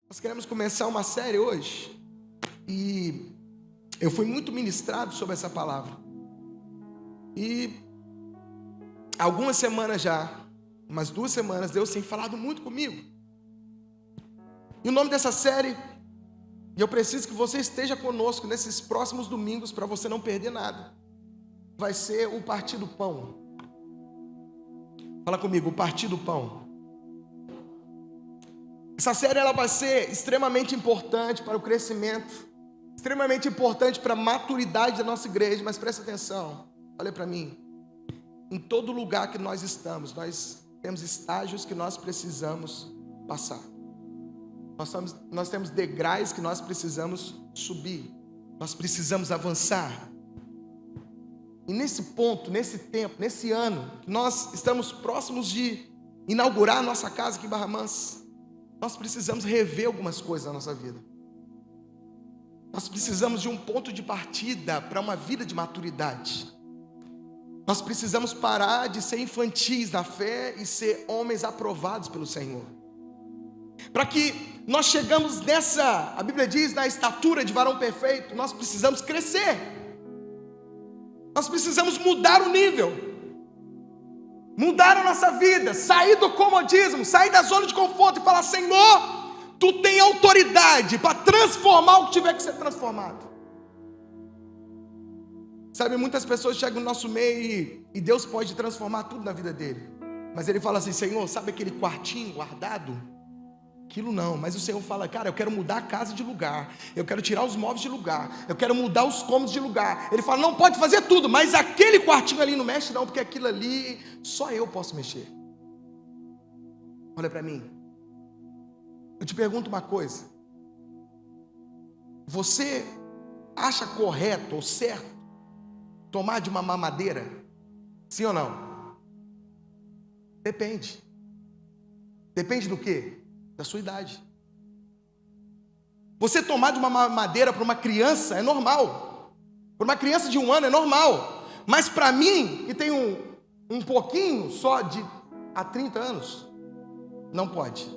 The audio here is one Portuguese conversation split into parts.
Nós queremos começar uma série hoje e eu fui muito ministrado sobre essa palavra. E algumas semanas já, umas 2 semanas, Deus tem falado muito comigo. E o nome dessa série, e eu preciso que você esteja conosco nesses próximos domingos para você não perder nada, vai ser o Partir do Pão. Fala comigo, o Partir do Pão. Essa série ela vai ser extremamente importante para o crescimento, extremamente importante para a maturidade da nossa igreja, mas presta atenção, olha para mim. Em todo lugar que nós estamos, nós temos estágios que nós precisamos passar. Nós temos degraus que nós precisamos subir, nós precisamos avançar. E nesse ponto, nesse tempo, nesse ano, nós estamos próximos de inaugurar a nossa casa aqui em Barra Mansa. Nós precisamos rever algumas coisas na nossa vida. Nós precisamos de um ponto de partida para uma vida de maturidade. Nós precisamos parar de ser infantis na fé e ser homens aprovados pelo Senhor. Para que nós chegamos nessa, a Bíblia diz, na estatura de varão perfeito, nós precisamos crescer. Nós precisamos mudar o nível. Mudar a nossa vida, sair do comodismo, sair da zona de conforto e falar: Senhor, Tu tem autoridade para transformar o que tiver que ser transformado. Sabe, muitas pessoas chegam no nosso meio e Deus pode transformar tudo na vida dele. Mas ele fala assim: Senhor, sabe aquele quartinho guardado? Aquilo não, mas o Senhor fala: cara, eu quero mudar a casa de lugar, eu quero tirar os móveis de lugar, eu quero mudar os cômodos de lugar. Ele fala: não pode fazer tudo, mas aquele quartinho ali não mexe não, porque aquilo ali só eu posso mexer. Olha para mim, eu te pergunto uma coisa: você acha correto ou certo tomar de uma mamadeira? Sim ou não? Depende. Depende do quê? Da sua idade. Você tomar de uma mamadeira para uma criança é normal. Para uma criança de 1 ano é normal. Mas para mim, que tem um pouquinho só de há 30 anos, não pode.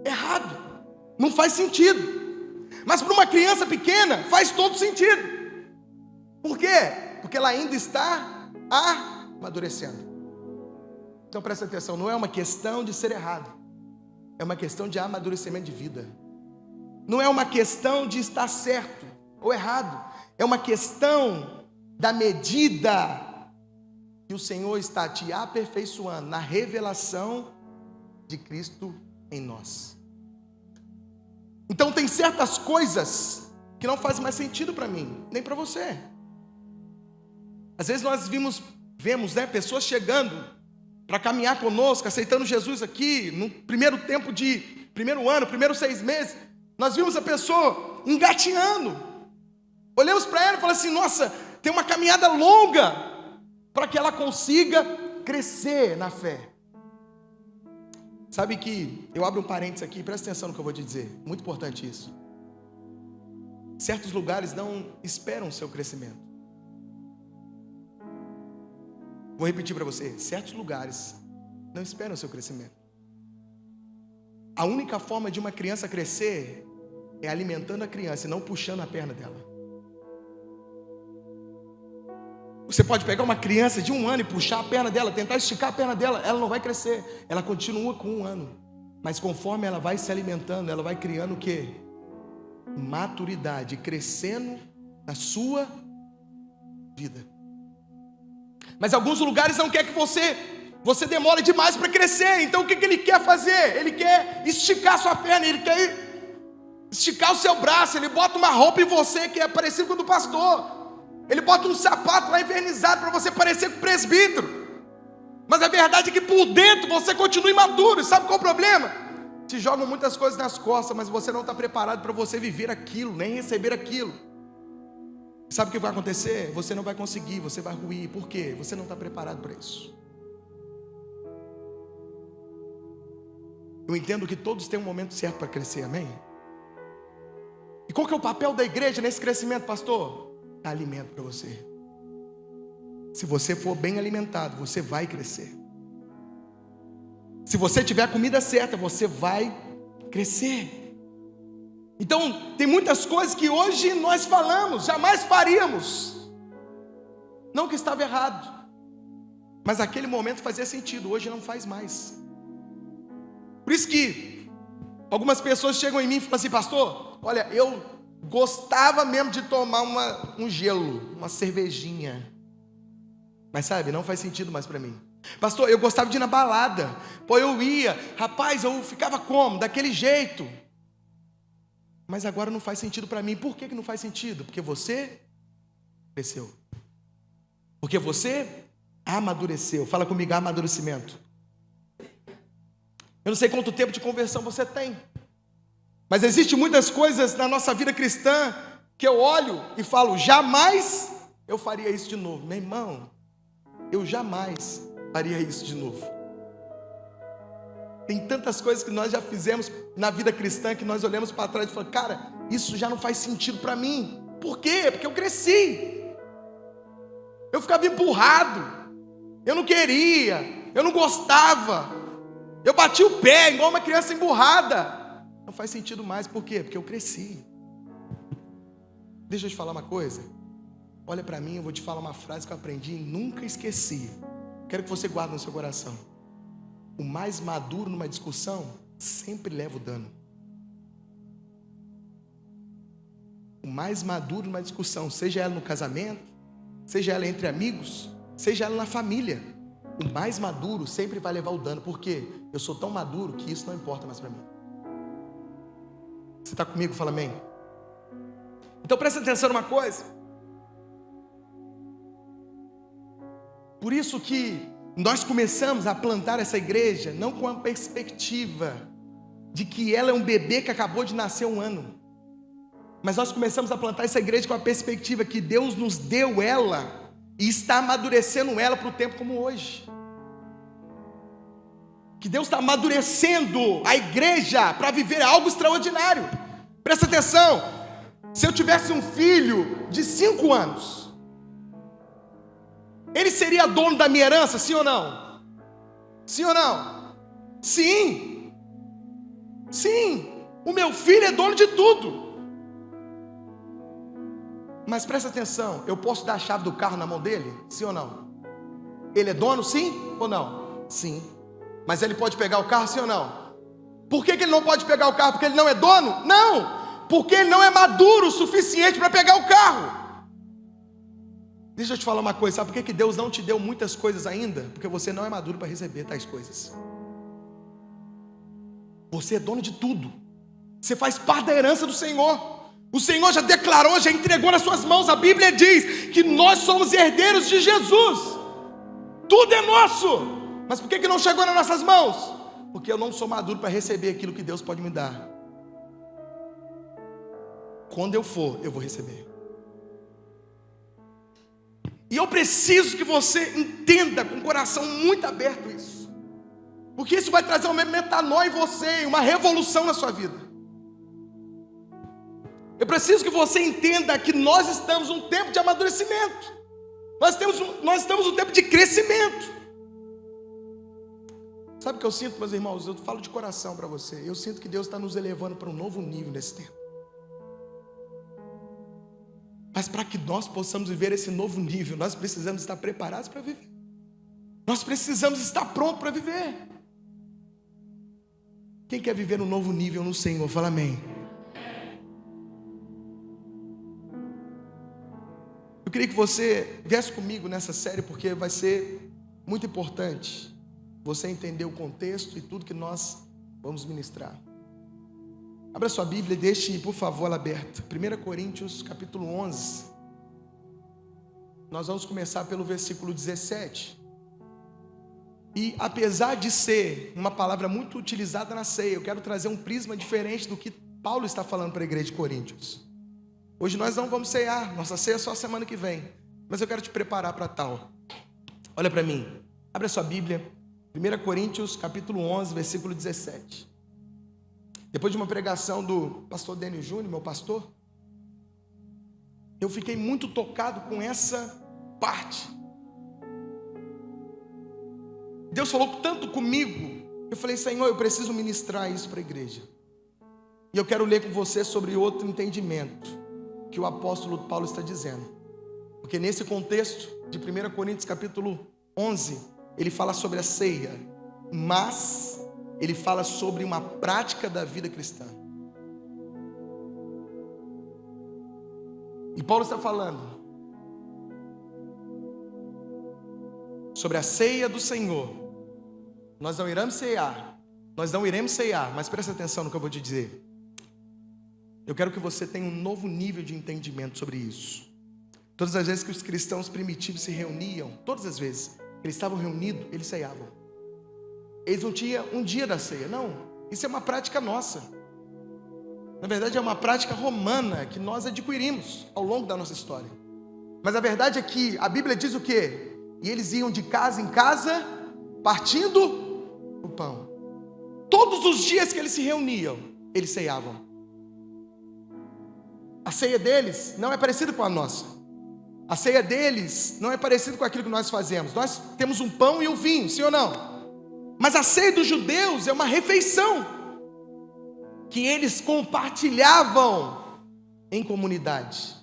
Errado. Não faz sentido. Mas para uma criança pequena faz todo sentido. Por quê? Porque ela ainda está amadurecendo. Então presta atenção, não é uma questão de ser errado. É uma questão de amadurecimento de vida. Não é uma questão de estar certo ou errado. É uma questão da medida que o Senhor está te aperfeiçoando na revelação de Cristo em nós. Então tem certas coisas que não fazem mais sentido para mim, nem para você. Às vezes nós vemos pessoas chegando para caminhar conosco, aceitando Jesus aqui, no primeiro ano, primeiros 6 meses, nós vimos a pessoa engatinhando, olhamos para ela e falamos assim: nossa, tem uma caminhada longa, para que ela consiga crescer na fé. Sabe que, eu abro um parênteses aqui, presta atenção no que eu vou te dizer, muito importante isso. Certos lugares não esperam o seu crescimento. Vou repetir para você: certos lugares não esperam o seu crescimento. A única forma de uma criança crescer é alimentando a criança e não puxando a perna dela. Você pode pegar uma criança de 1 ano e puxar a perna dela, tentar esticar a perna dela, ela não vai crescer. Ela continua com 1 ano. Mas conforme ela vai se alimentando, ela vai criando o quê? Maturidade, crescendo na sua vida. Mas alguns lugares não quer que você demore demais para crescer. Então o que ele quer fazer? Ele quer esticar a sua perna, ele quer esticar o seu braço. Ele bota uma roupa em você que é parecida com a do pastor. Ele bota um sapato lá envernizado para você parecer com o presbítero. Mas a verdade é que por dentro você continua imaturo. Sabe qual é o problema? Te jogam muitas coisas nas costas, mas você não está preparado para você viver aquilo, nem receber aquilo. Sabe o que vai acontecer? Você não vai conseguir, você vai ruir. Por quê? Você não está preparado para isso. Eu entendo que todos têm um momento certo para crescer, amém? E qual que é o papel da igreja nesse crescimento, pastor? Dá alimento para você. Se você for bem alimentado, você vai crescer. Se você tiver a comida certa, você vai crescer. Então, tem muitas coisas que hoje nós falamos, jamais faríamos. Não que estava errado, mas naquele momento fazia sentido, hoje não faz mais. Por isso que algumas pessoas chegam em mim e falam assim: pastor, olha, eu gostava mesmo de tomar um gelo, uma cervejinha, mas sabe, não faz sentido mais para mim. Pastor, eu gostava de ir na balada, pô, eu ia, rapaz, eu ficava como? Daquele jeito. Mas agora não faz sentido para mim. Por que não faz sentido? Porque você cresceu. Porque você amadureceu. Fala comigo, amadurecimento. Eu não sei quanto tempo de conversão você tem, mas existem muitas coisas na nossa vida cristã que eu olho e falo: jamais eu faria isso de novo. Meu irmão, eu jamais faria isso de novo. Tem tantas coisas que nós já fizemos na vida cristã que nós olhamos para trás e falamos: cara, isso já não faz sentido para mim. Por quê? Porque eu cresci. Eu ficava empurrado. Eu não queria. Eu não gostava. Eu bati o pé igual uma criança emburrada. Não faz sentido mais. Por quê? Porque eu cresci. Deixa eu te falar uma coisa. Olha para mim, eu vou te falar uma frase que eu aprendi e nunca esqueci. Quero que você guarde no seu coração. O mais maduro numa discussão sempre leva o dano. O mais maduro numa discussão, seja ela no casamento, seja ela entre amigos, seja ela na família, o mais maduro sempre vai levar o dano. Por quê? Eu sou tão maduro que isso não importa mais para mim. Você está comigo? Fala amém. Então presta atenção numa coisa. Por isso que nós começamos a plantar essa igreja não com a perspectiva de que ela é um bebê que acabou de nascer um ano, mas nós começamos a plantar essa igreja com a perspectiva que Deus nos deu ela e está amadurecendo ela para o tempo como hoje. Que Deus está amadurecendo a igreja para viver algo extraordinário. Presta atenção. Se eu tivesse um filho de 5 anos, ele seria dono da minha herança, sim ou não? Sim ou não? Sim. Sim. O meu filho é dono de tudo. Mas presta atenção, eu posso dar a chave do carro na mão dele? Sim ou não? Ele é dono, sim ou não? Sim. Mas ele pode pegar o carro, sim ou não? Por que ele não pode pegar o carro? Porque ele não é dono? Não. Porque ele não é maduro o suficiente para pegar o carro. Deixa eu te falar uma coisa, sabe por que Deus não te deu muitas coisas ainda? Porque você não é maduro para receber tais coisas. Você é dono de tudo. Você faz parte da herança do Senhor. O Senhor já declarou, já entregou nas suas mãos. A Bíblia diz que nós somos herdeiros de Jesus. Tudo é nosso. Mas por que não chegou nas nossas mãos? Porque eu não sou maduro para receber aquilo que Deus pode me dar. Quando eu for, eu vou receber. E eu preciso que você entenda com o coração muito aberto isso. Porque isso vai trazer uma metanoia em você, uma revolução na sua vida. Eu preciso que você entenda que nós estamos num tempo de amadurecimento. Nós estamos num tempo de crescimento. Sabe o que eu sinto, meus irmãos? Eu falo de coração para você. Eu sinto que Deus está nos elevando para um novo nível nesse tempo. Mas para que nós possamos viver esse novo nível, nós precisamos estar preparados para viver. Nós precisamos estar prontos para viver. Quem quer viver um novo nível no Senhor, fala amém. Eu queria que você viesse comigo nessa série, porque vai ser muito importante você entender o contexto e tudo que nós vamos ministrar. Abra sua Bíblia e deixe, por favor, ela aberta. 1 Coríntios, capítulo 11. Nós vamos começar pelo versículo 17. E apesar de ser uma palavra muito utilizada na ceia, eu quero trazer um prisma diferente do que Paulo está falando para a igreja de Coríntios. Hoje nós não vamos cear, nossa ceia é só semana que vem. Mas eu quero te preparar para tal. Olha para mim, abra sua Bíblia. 1 Coríntios, capítulo 11, versículo 17. Depois de uma pregação do pastor Dênio Júnior, meu pastor, eu fiquei muito tocado com essa parte. Deus falou tanto comigo, eu falei: Senhor, eu preciso ministrar isso para a igreja. E eu quero ler com você sobre outro entendimento que o apóstolo Paulo está dizendo. Porque nesse contexto de 1 Coríntios capítulo 11, ele fala sobre a ceia, mas ele fala sobre uma prática da vida cristã. E Paulo está falando sobre a ceia do Senhor. Nós não iremos ceiar, mas presta atenção no que eu vou te dizer. Eu quero que você tenha um novo nível de entendimento sobre isso. Todas as vezes que os cristãos primitivos se reuniam, todas as vezes que eles estavam reunidos, eles ceiavam. Eles não tinham um dia da ceia, não. Isso é uma prática nossa. Na verdade é uma prática romana que nós adquirimos ao longo da nossa história. Mas a verdade é que a Bíblia diz o quê? E eles iam de casa em casa, partindo o pão. Todos os dias que eles se reuniam, eles ceiavam. A ceia deles não é parecida com a nossa. A ceia deles não é parecida com aquilo que nós fazemos. Nós temos um pão e um vinho, sim ou não? Mas a ceia dos judeus é uma refeição que eles compartilhavam em comunidade.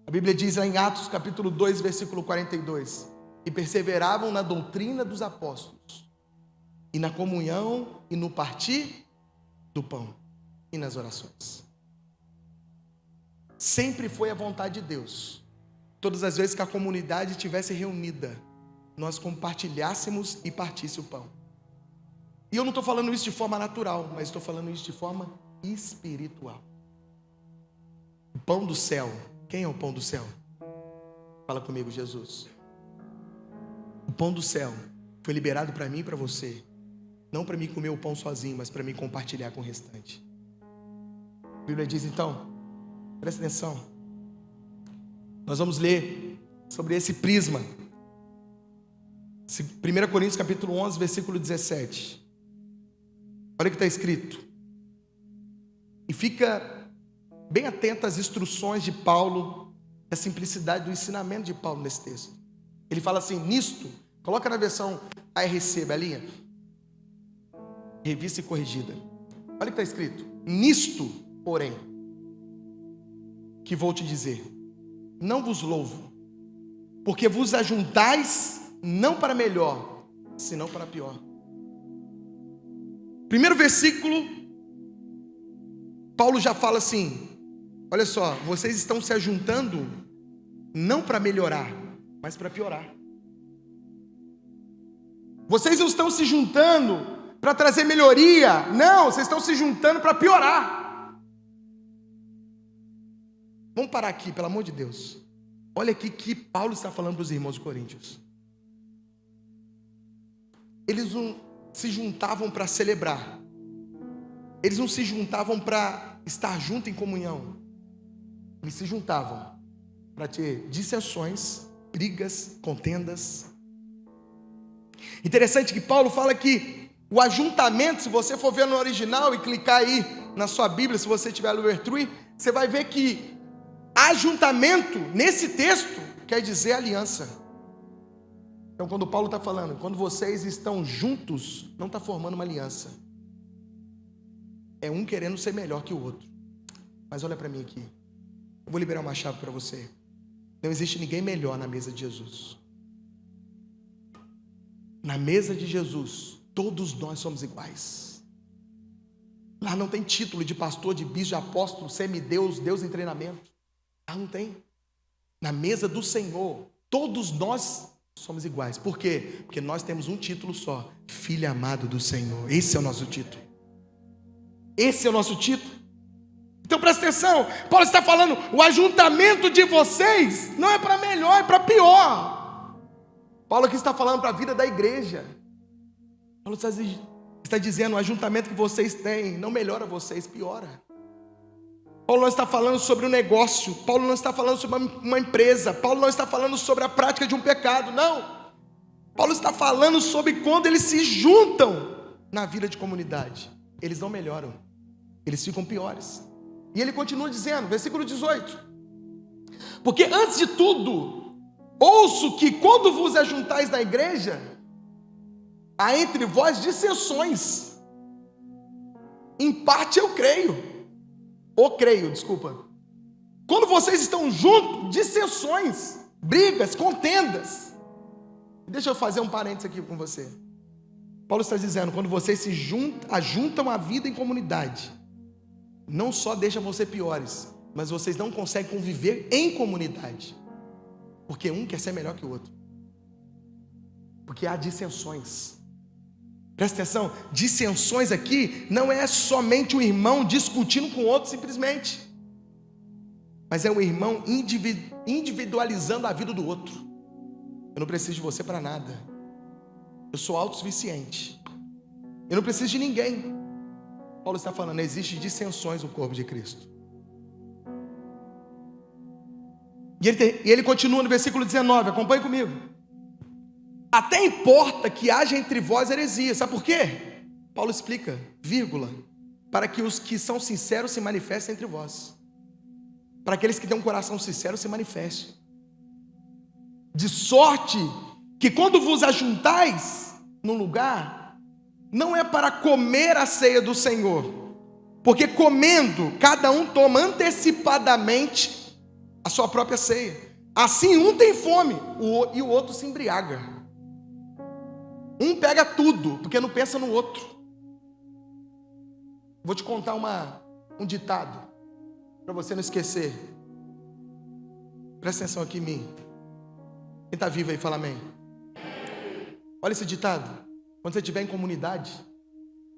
A Bíblia diz lá em Atos capítulo 2, versículo 42: e perseveravam na doutrina dos apóstolos, e na comunhão, e no partir do pão, e nas orações. Sempre foi a vontade de Deus, todas as vezes que a comunidade estivesse reunida, nós compartilhássemos e partisse o pão. E eu não estou falando isso de forma natural, mas estou falando isso de forma espiritual. O pão do céu. Quem é o pão do céu? Fala comigo, Jesus. O pão do céu foi liberado para mim e para você. Não para mim comer o pão sozinho, mas para mim compartilhar com o restante. A Bíblia diz então, presta atenção. Nós vamos ler sobre esse prisma. 1 Coríntios capítulo 11, versículo 17. Olha o que está escrito. E fica bem atento às instruções de Paulo, a simplicidade do ensinamento de Paulo nesse texto. Ele fala assim, nisto, coloca na versão ARC, Belinha, revista e corrigida. Olha o que está escrito. Nisto, porém, que vou te dizer, não vos louvo, porque vos ajuntais não para melhor, senão para pior. Primeiro versículo, Paulo já fala assim, olha só, vocês estão se ajuntando não para melhorar, mas para piorar. Vocês não estão se juntando para trazer melhoria, não, vocês estão se juntando para piorar. Vamos parar aqui, pelo amor de Deus. Olha aqui que Paulo está falando para os irmãos de Coríntios. Eles não se juntavam para celebrar. Eles não se juntavam para estar junto em comunhão. Eles se juntavam para ter dissensões, brigas, contendas. Interessante que Paulo fala que o ajuntamento, se você for ver no original e clicar aí na sua Bíblia, se você tiver Luvertrui, você vai ver que ajuntamento, nesse texto, quer dizer aliança. Então quando Paulo está falando, quando vocês estão juntos, não está formando uma aliança. É um querendo ser melhor que o outro. Mas olha para mim aqui. Eu vou liberar uma chave para você. Não existe ninguém melhor na mesa de Jesus. Na mesa de Jesus, todos nós somos iguais. Lá não tem título de pastor, de bispo, de apóstolo, semideus, Deus em treinamento. Lá não tem. Na mesa do Senhor, todos nós somos iguais. Por quê? Porque nós temos um título só: Filho amado do Senhor. Esse é o nosso título. Esse é o nosso título. Então presta atenção, Paulo está falando, o ajuntamento de vocês não é para melhor, é para pior. Paulo aqui está falando para a vida da igreja. Paulo está dizendo, o ajuntamento que vocês têm não melhora vocês, piora. Paulo não está falando sobre um negócio, Paulo não está falando sobre uma empresa, Paulo não está falando sobre a prática de um pecado, não. Paulo está falando sobre quando eles se juntam na vida de comunidade. Eles não melhoram, eles ficam piores. E ele continua dizendo, versículo 18: porque antes de tudo, ouço que quando vos ajuntais na igreja, há entre vós dissensões. Em parte eu creio, Quando vocês estão juntos, dissensões, brigas, contendas. Deixa eu fazer um parênteses aqui com você. Paulo está dizendo, quando vocês se ajuntam a vida em comunidade, não só deixa você piores, mas vocês não conseguem conviver em comunidade, porque um quer ser melhor que o outro, porque há dissensões. Presta atenção, dissensões aqui não é somente um irmão discutindo com o outro simplesmente, mas é um irmão individualizando a vida do outro. Eu não preciso de você para nada, eu sou autossuficiente, eu não preciso de ninguém. Paulo está falando, existem dissensões no corpo de Cristo. E ele continua no versículo 19, acompanhe comigo. Até importa que haja entre vós heresia, sabe por quê? Paulo explica, vírgula, para que os que são sinceros se manifestem entre vós, para aqueles que têm um coração sincero se manifestem, de sorte que quando vos ajuntais num lugar, não é para comer a ceia do Senhor, porque comendo, cada um toma antecipadamente a sua própria ceia, assim um tem fome e o outro se embriaga. Um pega tudo, porque não pensa no outro. Vou te contar um ditado, para você não esquecer. Presta atenção aqui em mim. Quem está vivo aí, fala amém. Olha esse ditado. Quando você estiver em comunidade,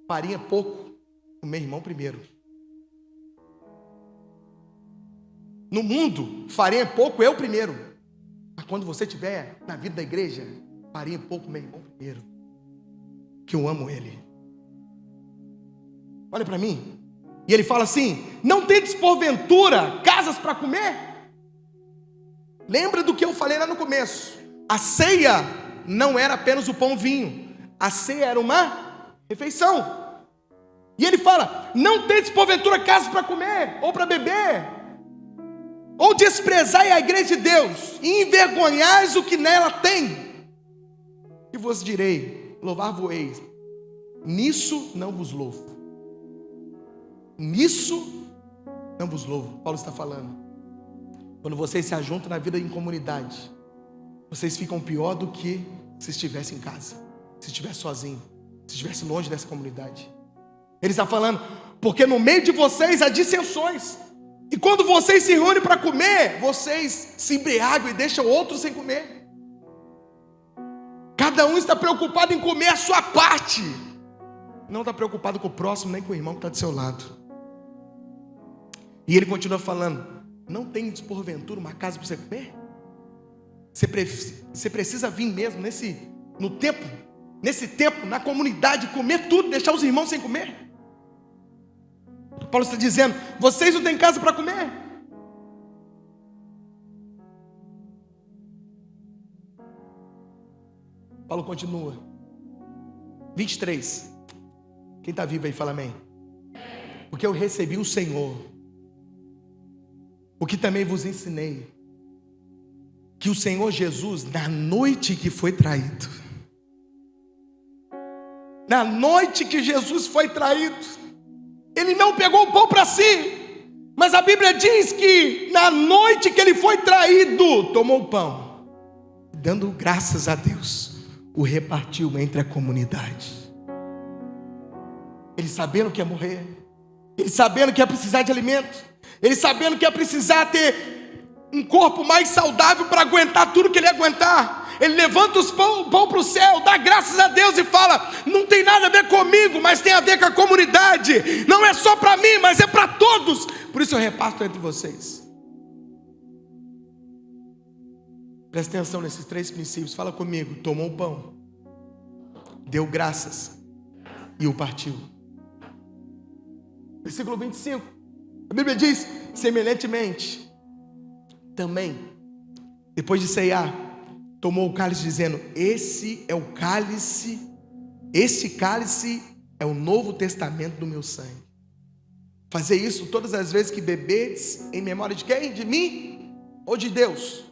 farinha é pouco, o meu irmão primeiro. No mundo, farinha é pouco, eu primeiro. Mas quando você estiver na vida da igreja, farinha é pouco, meu irmão primeiro, que eu amo ele. Olha para mim. E ele fala assim, não tendes porventura casas para comer? Lembra do que eu falei lá no começo. A ceia não era apenas o pão e vinho, a ceia era uma refeição. E ele fala, não tendes porventura casas para comer, ou para beber, ou desprezai a igreja de Deus, e envergonhais o que nela tem. E vos direi, louvar-vos-eis, nisso não vos louvo. Nisso não vos louvo. Paulo está falando, quando vocês se ajuntam na vida em comunidade, vocês ficam pior do que se estivessem em casa, se estivesse sozinho, se estivesse longe dessa comunidade. Ele está falando, porque no meio de vocês há dissensões, e quando vocês se reúnem para comer, vocês se embriagam e deixam outros sem comer. Cada um está preocupado em comer a sua parte, não está preocupado com o próximo, nem com o irmão que está do seu lado. E ele continua falando, não tem porventura uma casa para você comer? Você precisa vir mesmo nesse tempo, na comunidade, comer tudo, deixar os irmãos sem comer? Paulo está dizendo, vocês não têm casa para comer? Paulo continua, 23, quem está vivo aí fala amém. Porque eu recebi o Senhor, o que também vos ensinei, que o Senhor Jesus, na noite que foi traído, na noite que Jesus foi traído, ele não pegou o pão para si, mas a Bíblia diz que na noite que ele foi traído, tomou o pão, dando graças a Deus, o repartiu entre a comunidade. Ele sabendo que ia morrer, ele sabendo que ia precisar de alimento, ele sabendo que ia precisar ter um corpo mais saudável para aguentar tudo que ele ia aguentar, ele levanta os pão para o céu, dá graças a Deus e fala, não tem nada a ver comigo, mas tem a ver com a comunidade, não é só para mim, mas é para todos, por isso eu reparto entre vocês. Presta atenção nesses 3 princípios, fala comigo, tomou o pão, deu graças e o partiu. Versículo 25, a Bíblia diz, semelhantemente, também, depois de ceiar, tomou o cálice dizendo, esse cálice é o novo testamento do meu sangue. Fazer isso todas as vezes que bebedes, em memória de quem? De mim ou de Deus?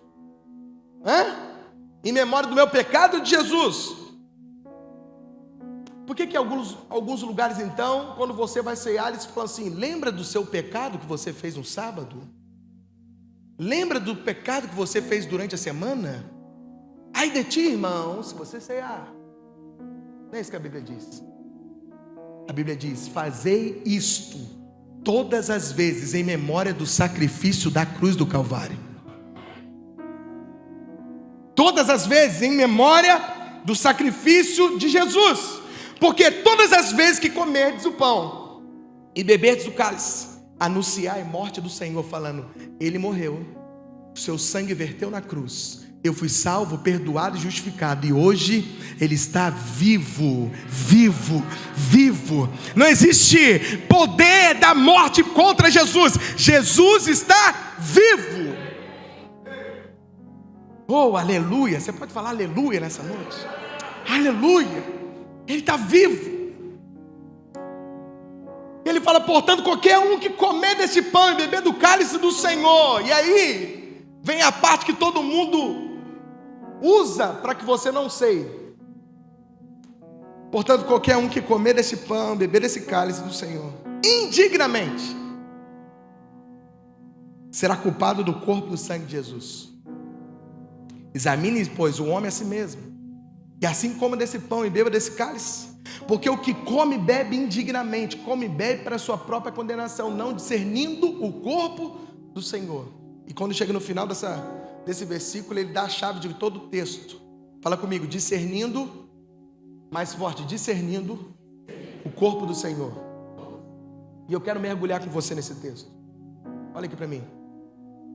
Em memória do meu pecado ou de Jesus? Por que que alguns lugares então, quando você vai cear, eles falam assim: lembra do seu pecado que você fez no sábado? Lembra do pecado que você fez durante a semana? Ai de ti, irmão, se você cear. Não é isso que a Bíblia diz. A Bíblia diz: fazei isto todas as vezes em memória do sacrifício da cruz do Calvário. Todas as vezes em memória do sacrifício de Jesus. Porque todas as vezes que comerdes o pão e beberdes o cálice, anunciai a morte do Senhor, falando: Ele morreu, o seu sangue verteu na cruz, eu fui salvo, perdoado e justificado, e hoje Ele está vivo, vivo, vivo. Não existe poder da morte contra Jesus. Jesus está vivo. Oh, aleluia. Você pode falar aleluia nessa noite? Aleluia. Ele está vivo. Ele fala: portanto, qualquer um que comer desse pão e beber do cálice do Senhor. E aí vem a parte que todo mundo usa para que você não ceie. Portanto, qualquer um que comer desse pão, beber desse cálice do Senhor indignamente, será culpado do corpo e do sangue de Jesus. Examine, pois, o homem a si mesmo, e assim coma desse pão e beba desse cálice. Porque o que come e bebe indignamente, come e bebe para a sua própria condenação, não discernindo o corpo do Senhor. E quando chega no final desse versículo, ele dá a chave de todo o texto. Fala comigo: discernindo, mais forte, discernindo o corpo do Senhor. E eu quero mergulhar com você nesse texto. Olha aqui para mim.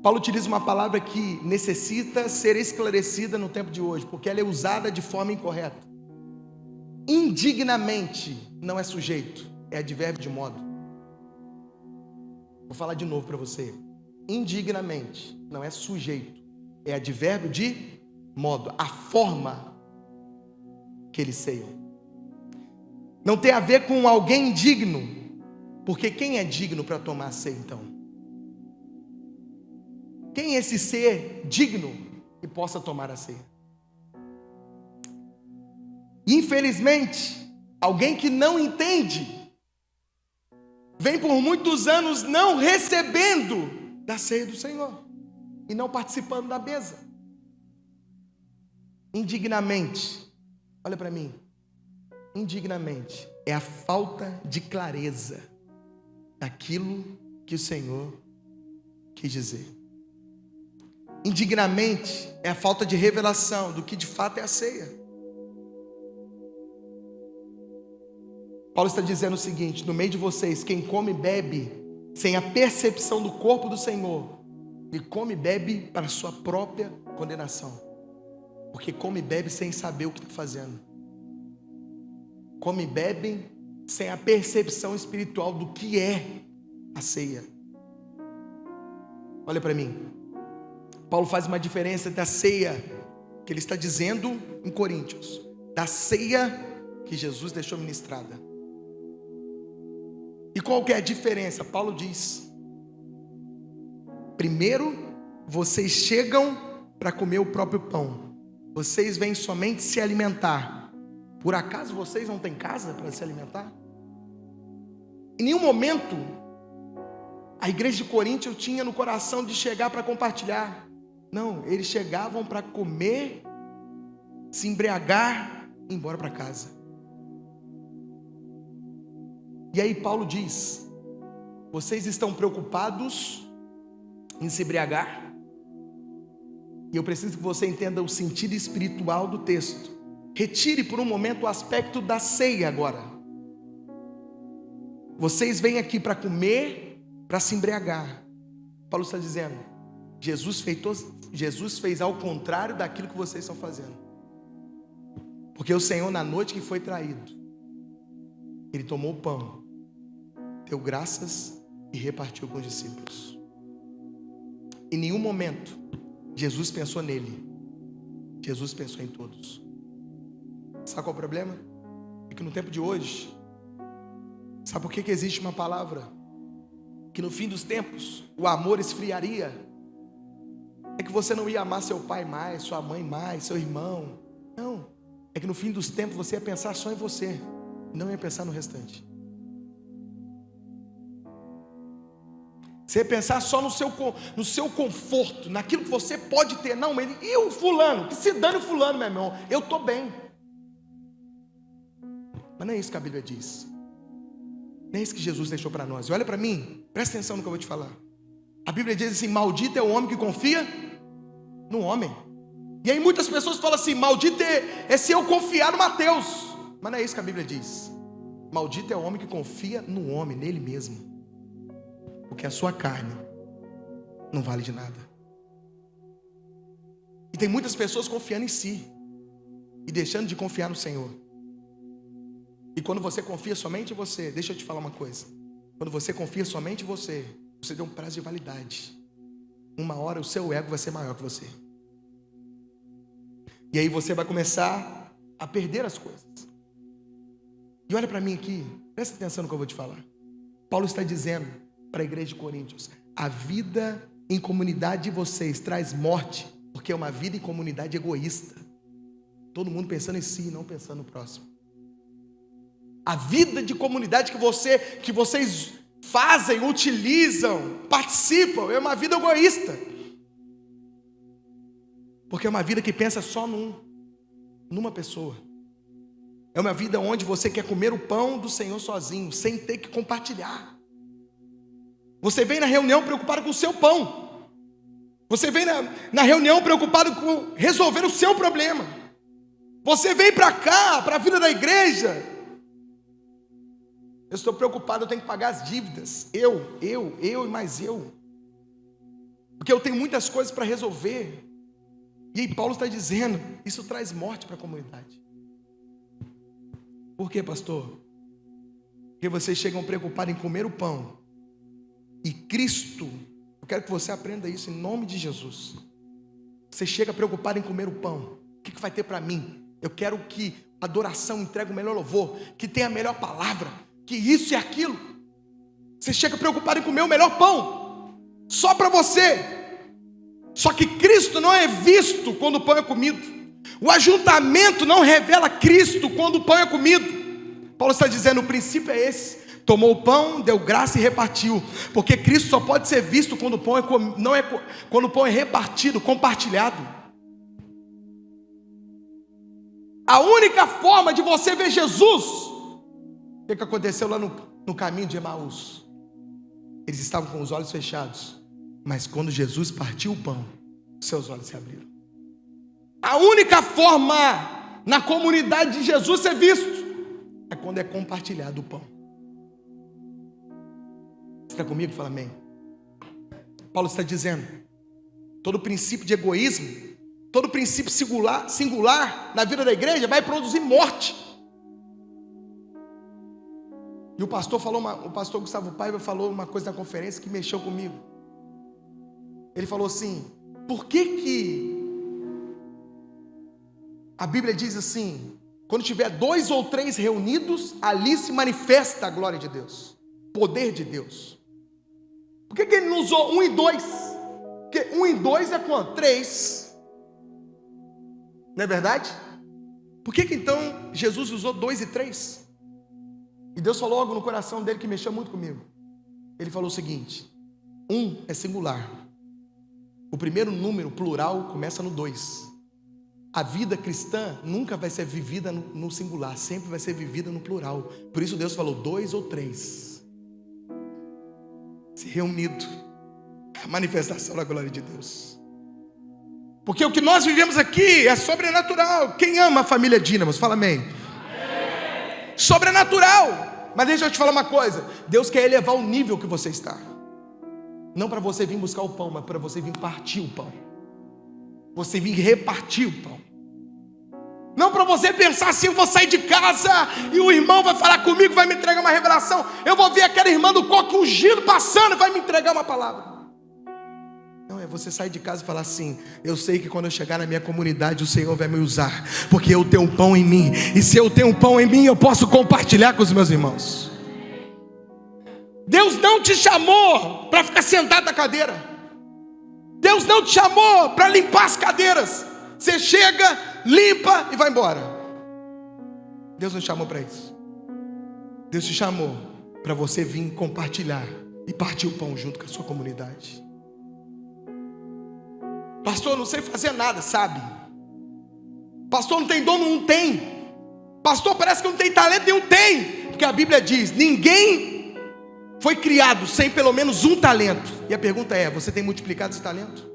Paulo utiliza uma palavra que necessita ser esclarecida no tempo de hoje, porque ela é usada de forma incorreta. Indignamente não é sujeito, é advérbio de modo. Vou falar de novo para você. Indignamente não é sujeito, é advérbio de modo. A forma que eles ceiam não tem a ver com alguém indigno, porque quem é digno para tomar a ceia então? Quem é esse ser digno que possa tomar a ceia? Infelizmente, alguém que não entende, vem por muitos anos não recebendo da ceia do Senhor e não participando da mesa. Indignamente, olha para mim, indignamente é a falta de clareza daquilo que o Senhor quis dizer. Indignamente é a falta de revelação do que de fato é a ceia. Paulo está dizendo o seguinte: no meio de vocês, quem come e bebe sem a percepção do corpo do Senhor, ele come e bebe para a sua própria condenação, porque come e bebe sem saber o que está fazendo. Come e bebe sem a percepção espiritual do que é a ceia. Olha para mim. Paulo faz uma diferença da ceia que ele está dizendo em Coríntios, da ceia que Jesus deixou ministrada. E qual que é a diferença? Paulo diz: primeiro, vocês chegam para comer o próprio pão, vocês vêm somente se alimentar. Por acaso vocês não têm casa para se alimentar? Em nenhum momento a igreja de Coríntios tinha no coração de chegar para compartilhar. Não, eles chegavam para comer, se embriagar e ir embora para casa. E aí Paulo diz: vocês estão preocupados em se embriagar? E eu preciso que você entenda o sentido espiritual do texto. Retire por um momento o aspecto da ceia agora. Vocês vêm aqui para comer, para se embriagar. Paulo está dizendo: Jesus fez ao contrário daquilo que vocês estão fazendo. Porque o Senhor, na noite que foi traído, Ele tomou o pão, deu graças e repartiu com os discípulos. Em nenhum momento Jesus pensou nele, Jesus pensou em todos. Sabe qual é o problema? É que no tempo de hoje, sabe por que existe uma palavra? Que no fim dos tempos o amor esfriaria. É que você não ia amar seu pai mais, sua mãe mais, seu irmão. Não, é que no fim dos tempos você ia pensar só em você. não ia pensar no restante. Você ia pensar só no seu conforto, naquilo que você pode ter. Não, mas e o fulano? Que se dane o fulano, meu irmão. Eu estou bem. Mas não é isso que a Bíblia diz. Não é isso que Jesus deixou para nós. E olha para mim, presta atenção no que eu vou te falar. A Bíblia diz assim: maldito é o homem que confia no homem. E aí muitas pessoas falam assim: maldito é se eu confiar no Mateus. Mas não é isso que a Bíblia diz. Maldito é o homem que confia no homem, nele mesmo. Porque a sua carne não vale de nada. E tem muitas pessoas confiando em si e deixando de confiar no Senhor. E quando você confia somente em você, deixa eu te falar uma coisa. Quando você confia somente em você, você deu um prazo de validade. Uma hora o seu ego vai ser maior que você. E aí você vai começar a perder as coisas. E olha para mim aqui, presta atenção no que eu vou te falar. Paulo está dizendo para a igreja de Coríntios: a vida em comunidade de vocês traz morte, porque é uma vida em comunidade egoísta. Todo mundo pensando em si, não pensando no próximo. A vida de comunidade que vocês fazem, utilizam, participam, é uma vida egoísta. Porque é uma vida que pensa só numa pessoa. É uma vida onde você quer comer o pão do Senhor sozinho, sem ter que compartilhar. Você vem na reunião preocupado com o seu pão. Você vem na reunião preocupado com resolver o seu problema. Você vem para cá, para a vida da igreja. Eu estou preocupado, eu tenho que pagar as dívidas. Eu e mais eu. Porque eu tenho muitas coisas para resolver. E aí Paulo está dizendo, isso traz morte para a comunidade. Por quê, pastor? Porque vocês chegam preocupados em comer o pão. E Cristo, eu quero que você aprenda isso em nome de Jesus. Você chega preocupado em comer o pão. O que vai ter para mim? Eu quero que a adoração entregue o melhor louvor, que tenha a melhor palavra, que isso e aquilo. Você chega preocupado em comer o melhor pão, só para você. Só que Cristo não é visto quando o pão é comido. O ajuntamento não revela Cristo quando o pão é comido. Paulo está dizendo, o princípio é esse. Tomou o pão, deu graça e repartiu. Porque Cristo só pode ser visto quando o pão quando o pão é repartido, compartilhado. A única forma de você ver Jesus, o que aconteceu lá no caminho de Emaús? Eles estavam com os olhos fechados, mas quando Jesus partiu o pão, seus olhos se abriram. A única forma na comunidade de Jesus ser visto é quando é compartilhado o pão. Você está comigo? Fala amém. Paulo está dizendo, todo princípio de egoísmo, todo princípio singular na vida da igreja vai produzir morte. E o pastor Gustavo Paiva falou uma coisa na conferência que mexeu comigo. Ele falou assim, por que a Bíblia diz assim, quando tiver 2 ou 3 reunidos, ali se manifesta a glória de Deus, poder de Deus. Por que ele não usou 1 e 2? Porque 1 e 2 é quanto? 3. Não é verdade? Por que então Jesus usou 2 e 3? E Deus falou algo no coração dele que mexeu muito comigo. Ele falou o seguinte, 1 é singular. O primeiro número plural começa no 2. A vida cristã nunca vai ser vivida no singular, sempre vai ser vivida no plural. Por isso Deus falou 2 ou 3. Se reunido, a manifestação da glória de Deus. Porque o que nós vivemos aqui é sobrenatural. Quem ama a família Dínamos, fala amém. Amém. Sobrenatural. Mas deixa eu te falar uma coisa, Deus quer elevar o nível que você está. Não para você vir buscar o pão, mas para você vir partir o pão. Você vir repartir o pão. Não para você pensar assim, eu vou sair de casa e o irmão vai falar comigo, vai me entregar uma revelação. Eu vou ver aquela irmã do coque ungido passando e vai me entregar uma palavra. Não, é você sair de casa e falar assim, eu sei que quando eu chegar na minha comunidade o Senhor vai me usar, porque eu tenho um pão em mim. E se eu tenho um pão em mim, eu posso compartilhar com os meus irmãos. Deus não te chamou para ficar sentado na cadeira. Deus não te chamou para limpar as cadeiras. Você chega, limpa e vai embora. Deus não te chamou para isso. Deus te chamou para você vir compartilhar e partir o pão junto com a sua comunidade. Pastor, não sei fazer nada, sabe? Pastor, não tem dom, não tem. Pastor, parece que não tem talento, nenhum tem. Porque a Bíblia diz, ninguém foi criado sem pelo menos um talento. E a pergunta é, você tem multiplicado esse talento?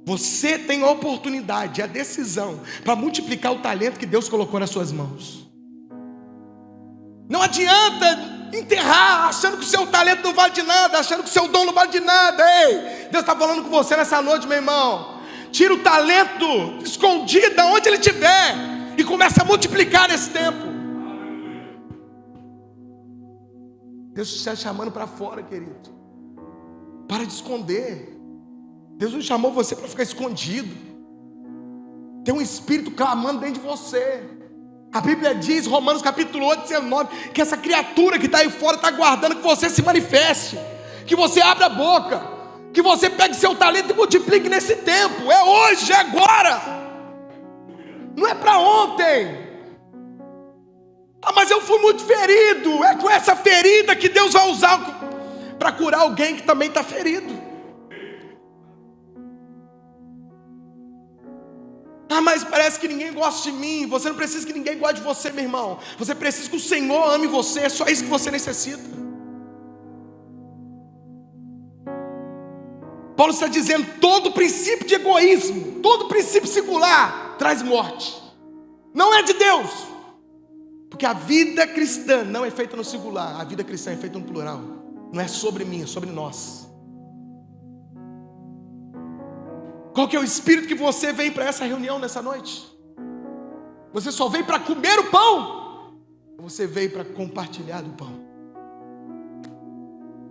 Você tem a oportunidade, a decisão para multiplicar o talento que Deus colocou nas suas mãos. Não adianta enterrar achando que o seu talento não vale de nada, achando que o seu dom não vale de nada. Ei, Deus está falando com você nessa noite, meu irmão. Tira o talento escondido onde ele estiver e começa a multiplicar nesse tempo. Deus está chamando para fora, querido. Para de esconder. Deus não chamou você para ficar escondido. Tem um espírito clamando dentro de você. A Bíblia diz, Romanos capítulo 8, 19, que essa criatura que está aí fora está aguardando que você se manifeste, que você abra a boca, que você pegue seu talento e multiplique nesse tempo. É hoje, é agora. Não é para ontem. Ah, mas eu fui muito ferido. É com essa ferida que Deus vai usar para curar alguém que também está ferido. Ah, mas parece que ninguém gosta de mim. Você não precisa que ninguém goste de você, meu irmão. Você precisa que o Senhor ame você. É só isso que você necessita. Paulo está dizendo, todo princípio de egoísmo, todo princípio singular traz morte. Não é de Deus. Porque a vida cristã não é feita no singular. A vida cristã é feita no plural. Não é sobre mim, é sobre nós. Qual que é o espírito que você vem para essa reunião nessa noite? Você só veio para comer o pão? Ou você veio para compartilhar do pão?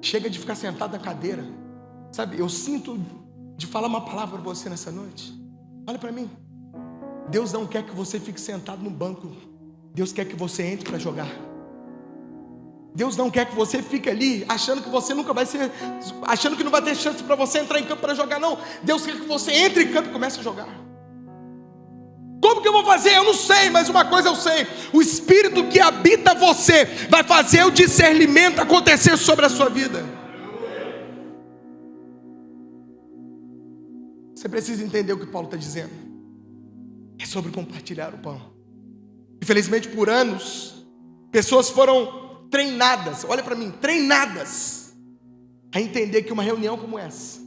Chega de ficar sentado na cadeira. Sabe, eu sinto de falar uma palavra para você nessa noite. Olha para mim. Deus não quer que você fique sentado no banco. Deus quer que você entre para jogar. Deus não quer que você fique ali achando que você nunca vai ser, achando que não vai ter chance para você entrar em campo para jogar, não. Deus quer que você entre em campo e comece a jogar. Como que eu vou fazer? Eu não sei, mas uma coisa eu sei: o Espírito que habita você vai fazer o discernimento acontecer sobre a sua vida. Você precisa entender o que Paulo está dizendo. É sobre compartilhar o pão. Infelizmente, por anos, pessoas foram treinadas, olha para mim, treinadas a entender que uma reunião como essa,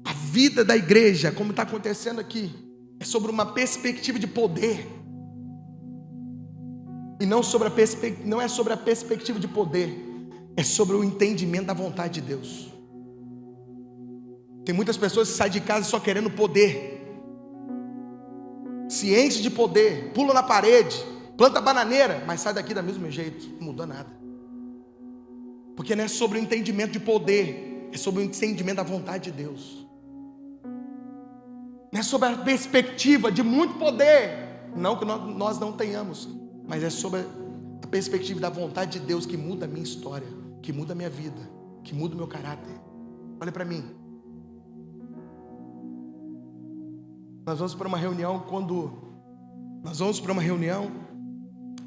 a vida da igreja, como está acontecendo aqui, é sobre uma perspectiva de poder. E não é sobre a perspectiva de poder, é sobre o entendimento da vontade de Deus. Tem muitas pessoas que saem de casa só querendo poder, se enche de poder, pula na parede, planta bananeira, mas sai daqui do mesmo jeito, não mudou nada. Porque não é sobre o entendimento de poder, é sobre o entendimento da vontade de Deus. Não é sobre a perspectiva de muito poder, não que nós não tenhamos, mas é sobre a perspectiva da vontade de Deus que muda a minha história, que muda a minha vida, que muda o meu caráter. Olha para mim. Nós vamos para uma reunião,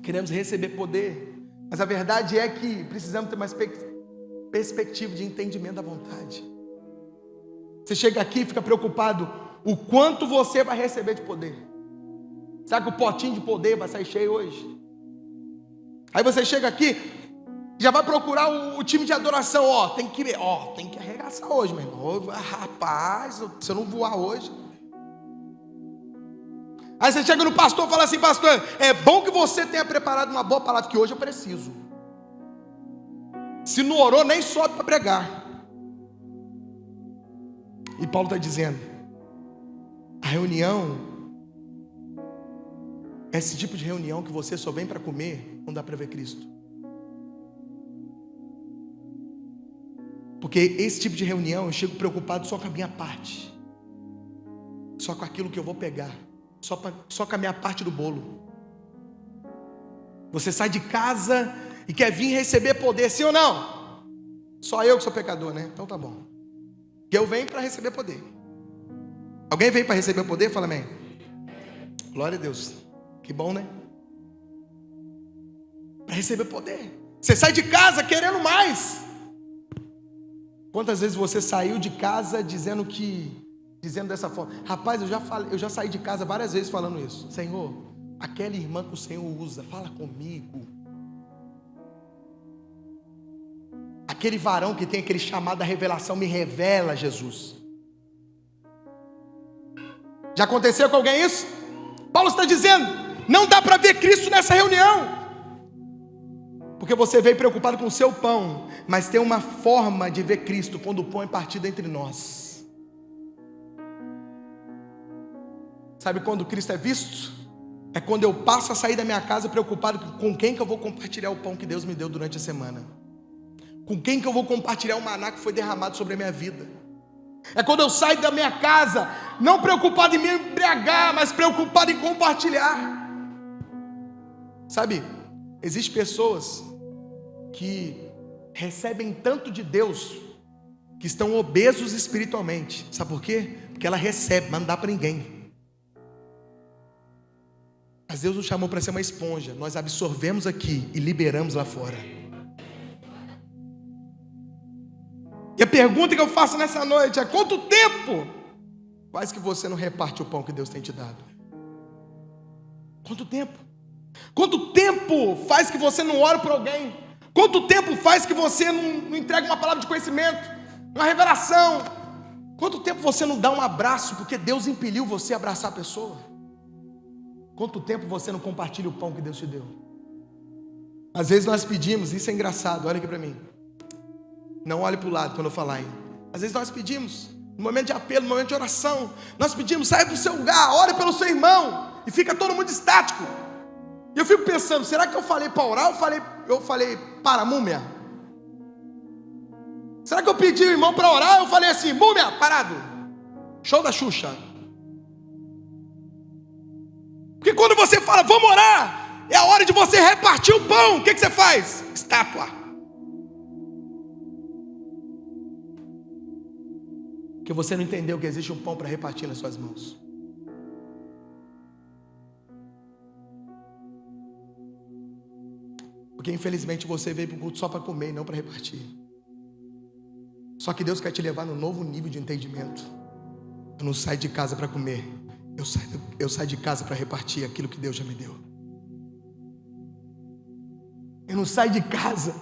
queremos receber poder, mas a verdade é que precisamos ter mais perspectiva de entendimento da vontade. Você chega aqui e fica preocupado o quanto você vai receber de poder. Será que o potinho de poder vai sair cheio hoje? Aí você chega aqui, já vai procurar o time de adoração. Tem que arregaçar hoje, meu irmão. Rapaz, se eu não voar hoje. Aí você chega no pastor e fala assim: pastor, é bom que você tenha preparado uma boa palavra, que hoje eu preciso. Se não orou, nem sobe para pregar. E Paulo está dizendo, a reunião, esse tipo de reunião que você só vem para comer, não dá para ver Cristo. Porque esse tipo de reunião eu chego preocupado só com a minha parte, só com aquilo que eu vou pegar, só com a minha parte do bolo. Você sai de casa e quer vir receber poder, sim ou não? Só eu que sou pecador, né? Então tá bom. Que eu venho para receber poder. Alguém vem para receber poder? Fala amém. Glória a Deus. Que bom, né? para receber poder. Você sai de casa querendo mais. Quantas vezes você saiu de casa dizendo dessa forma? Rapaz, eu já saí de casa várias vezes falando isso. Senhor, aquela irmã que o Senhor usa, fala comigo. Aquele varão que tem aquele chamado da revelação, me revela, Jesus. Já aconteceu com alguém isso? Paulo está dizendo, não dá para ver Cristo nessa reunião. Porque você veio preocupado com o seu pão, mas tem uma forma de ver Cristo quando o pão é partido entre nós. Sabe quando Cristo é visto? É quando eu passo a sair da minha casa preocupado com quem que eu vou compartilhar o pão que Deus me deu durante a semana. Com quem que eu vou compartilhar o maná que foi derramado sobre a minha vida. É quando eu saio da minha casa, não preocupado em me embriagar, mas preocupado em compartilhar. Sabe, existem pessoas que recebem tanto de Deus, que estão obesos espiritualmente. Sabe por quê? Porque ela recebe, mas não dá para ninguém. Mas Deus nos chamou para ser uma esponja. Nós absorvemos aqui e liberamos lá fora. E a pergunta que eu faço nessa noite é: quanto tempo faz que você não reparte o pão que Deus tem te dado? Quanto tempo? Quanto tempo faz que você não ora por alguém? Quanto tempo faz que você não entrega uma palavra de conhecimento, uma revelação? Quanto tempo você não dá um abraço porque Deus impeliu você a abraçar a pessoa? Quanto tempo você não compartilha o pão que Deus te deu? Às vezes nós pedimos, isso é engraçado, olha aqui para mim. Não olhe para o lado quando eu falar, hein? Às vezes nós pedimos, no momento de apelo, no momento de oração, nós pedimos, saia do seu lugar, ore pelo seu irmão, e fica todo mundo estático. E eu fico pensando, será que eu falei para orar ou eu falei para a múmia? Será que eu pedi o irmão para orar ou eu falei assim, múmia, parado, show da Xuxa? Porque quando você fala, vamos orar, é a hora de você repartir o pão, o que você faz? Estátua. Porque você não entendeu que existe um pão para repartir nas suas mãos. Porque infelizmente você veio para o culto só para comer e não para repartir. Só que Deus quer te levar num novo nível de entendimento. Eu não saio de casa para comer, eu saio de casa para repartir aquilo que Deus já me deu. Eu não saio de casa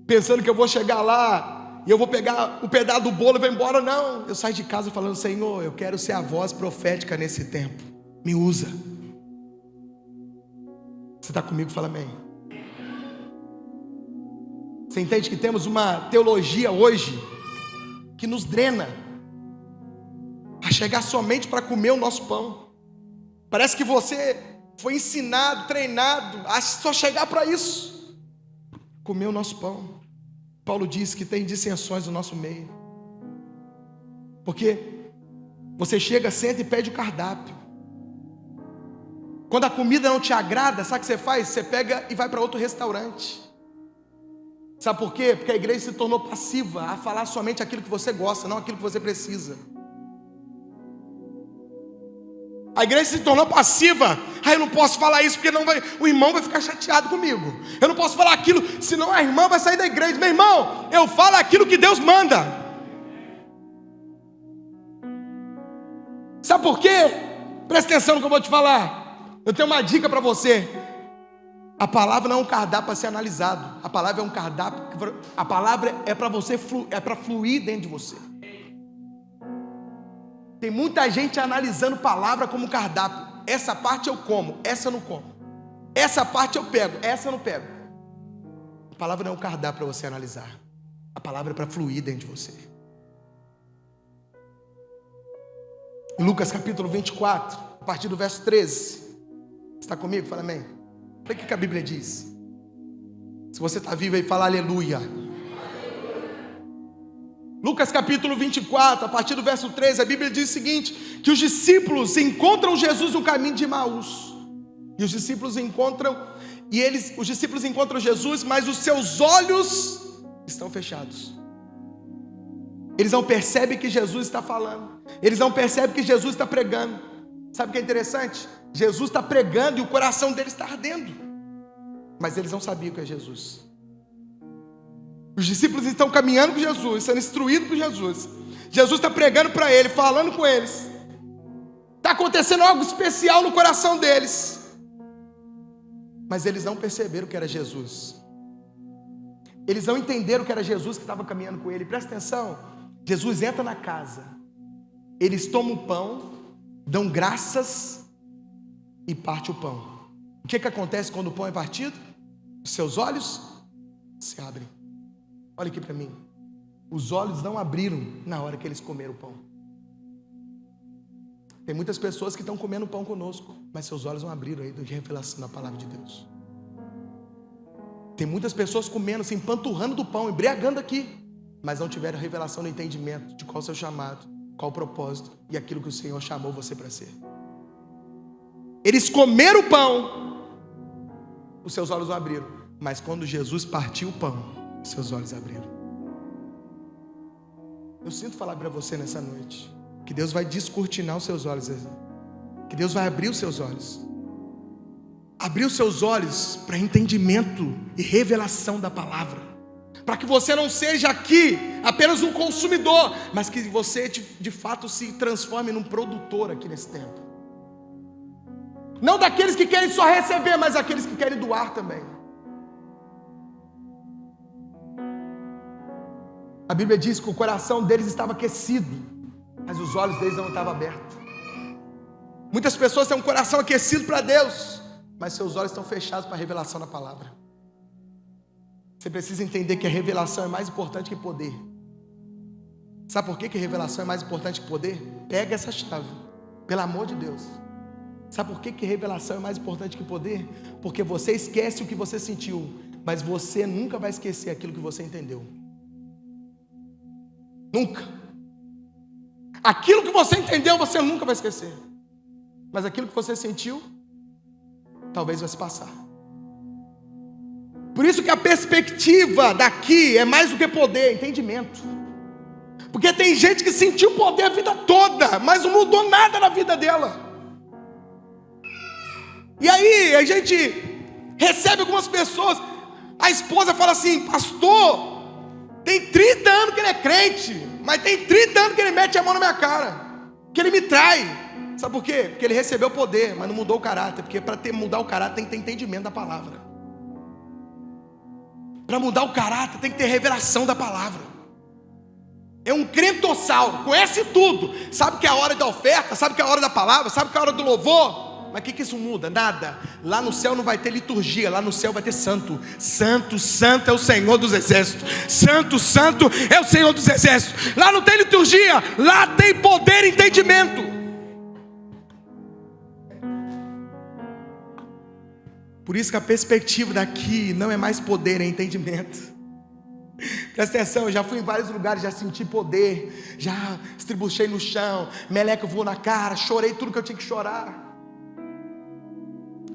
pensando que eu vou chegar lá e eu vou pegar o pedaço do bolo e vou embora. Não, eu saio de casa falando, Senhor, eu quero ser a voz profética nesse tempo, me usa. Você está comigo? Fala amém. Você entende que temos uma teologia hoje que nos drena a chegar somente para comer o nosso pão. Parece que você foi ensinado, treinado a só chegar para isso, comer o nosso pão. Paulo diz que tem dissensões no nosso meio, porque você chega, senta e pede o cardápio. Quando a comida não te agrada, sabe o que você faz? Você pega e vai para outro restaurante. Sabe por quê? Porque a igreja se tornou passiva a falar somente aquilo que você gosta, não aquilo que você precisa. A igreja se tornou passiva. Eu não posso falar isso porque o irmão vai ficar chateado comigo. Eu não posso falar aquilo, senão a irmã vai sair da igreja. Meu irmão, eu falo aquilo que Deus manda. Sabe por quê? Presta atenção no que eu vou te falar. Eu tenho uma dica para você. A palavra não é um cardápio para ser analisado. A palavra é um cardápio. A palavra é para você, é para fluir dentro de você. Tem muita gente analisando palavra como cardápio. Essa parte eu como, essa eu não como. Essa parte eu pego, essa eu não pego. A palavra não é um cardápio para você analisar. A palavra é para fluir dentro de você. Em Lucas capítulo 24, a partir do verso 13. Está comigo? Fala amém. Olha o que a Bíblia diz. Se você está vivo aí, fala aleluia. Lucas capítulo 24, a partir do verso 13, a Bíblia diz o seguinte: que os discípulos encontram Jesus no caminho de Emaús. E os discípulos encontram Jesus, mas os seus olhos estão fechados. Eles não percebem que Jesus está falando. Eles não percebem que Jesus está pregando. Sabe o que é interessante? Jesus está pregando e o coração dele está ardendo. mas eles não sabiam que é Jesus. Os discípulos estão caminhando com Jesus, sendo instruídos por Jesus. Jesus está pregando para eles, falando com eles. Está acontecendo algo especial no coração deles. Mas eles não perceberam que era Jesus. Eles não entenderam que era Jesus que estava caminhando com ele. Presta atenção. Jesus entra na casa. Eles tomam o pão, dão graças e parte o pão. O que acontece quando o pão é partido? Os seus olhos se abrem. Olha aqui para mim. Os olhos não abriram na hora que eles comeram o pão. Tem muitas pessoas que estão comendo pão conosco, mas seus olhos não abriram aí de revelação da palavra de Deus. Tem muitas pessoas comendo, se empanturrando do pão, embriagando aqui, mas não tiveram revelação no entendimento de qual é o seu chamado, qual o propósito e aquilo que o Senhor chamou você para ser. Eles comeram o pão, os seus olhos não abriram, mas quando Jesus partiu o pão, seus olhos abriram. Eu sinto falar para você nessa noite que Deus vai descortinar os seus olhos, que Deus vai abrir os seus olhos, abrir os seus olhos para entendimento e revelação da palavra, para que você não seja aqui apenas um consumidor, mas que você de fato se transforme num produtor aqui nesse tempo. Não daqueles que querem só receber, mas daqueles que querem doar também. A Bíblia diz que o coração deles estava aquecido, mas os olhos deles não estavam abertos. Muitas pessoas têm um coração aquecido para Deus, mas seus olhos estão fechados para a revelação da palavra. Você precisa entender que a revelação é mais importante que poder. Sabe por que a revelação é mais importante que poder? Pega essa chave, pelo amor de Deus. Sabe por que a revelação é mais importante que poder? Porque você esquece o que você sentiu, mas você nunca vai esquecer aquilo que você entendeu. Nunca. Aquilo que você entendeu, você nunca vai esquecer. Mas aquilo que você sentiu, talvez vai se passar. Por isso que a perspectiva daqui é mais do que poder, é entendimento. Porque tem gente que sentiu poder a vida toda, mas não mudou nada na vida dela. E aí a gente recebe algumas pessoas, a esposa fala assim: pastor, tem 30 anos que ele é crente, mas tem 30 anos que ele mete a mão na minha cara, que ele me trai. Sabe por quê? Porque ele recebeu poder, mas não mudou o caráter. Porque para mudar o caráter tem que ter entendimento da palavra. Para mudar o caráter tem que ter revelação da palavra. É um crentossauro, conhece tudo. Sabe que é a hora da oferta, sabe que é a hora da palavra, sabe que é a hora do louvor. Mas o que isso muda? Nada. Lá no céu não vai ter liturgia, lá no céu vai ter santo. Santo, santo é o Senhor dos exércitos. Santo, santo é o Senhor dos exércitos. Lá não tem liturgia, lá tem poder e entendimento. Por isso que a perspectiva daqui não é mais poder, é entendimento. Presta atenção, eu já fui em vários lugares, já senti poder, já estribuchei no chão, meleca voou na cara, chorei tudo que eu tinha que chorar.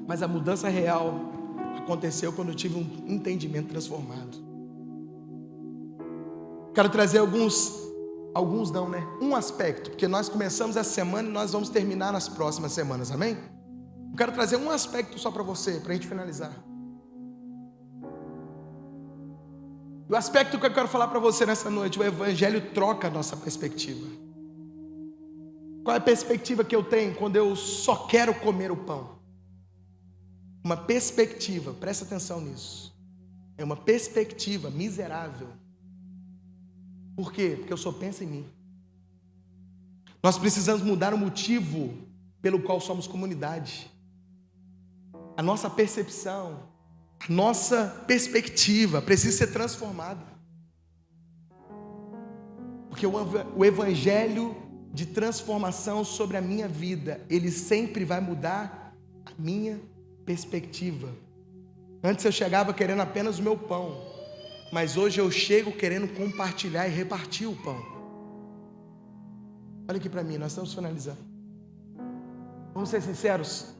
Mas a mudança real aconteceu quando eu tive um entendimento transformado. Quero trazer alguns não, né? Um aspecto, porque nós começamos essa semana e nós vamos terminar nas próximas semanas, amém? Eu quero trazer um aspecto só para você, para a gente finalizar. O aspecto que eu quero falar para você nessa noite: o Evangelho troca a nossa perspectiva. Qual é a perspectiva que eu tenho quando eu só quero comer o pão? Uma perspectiva, presta atenção nisso, é uma perspectiva miserável. Por quê? Porque eu só penso em mim. Nós precisamos mudar o motivo pelo qual somos comunidade. A nossa percepção, a nossa perspectiva precisa ser transformada. Porque o Evangelho de transformação sobre a minha vida, ele sempre vai mudar a minha perspectiva. Antes eu chegava querendo apenas o meu pão, mas hoje eu chego querendo compartilhar e repartir o pão. Olha aqui para mim, nós estamos finalizando. Vamos ser sinceros.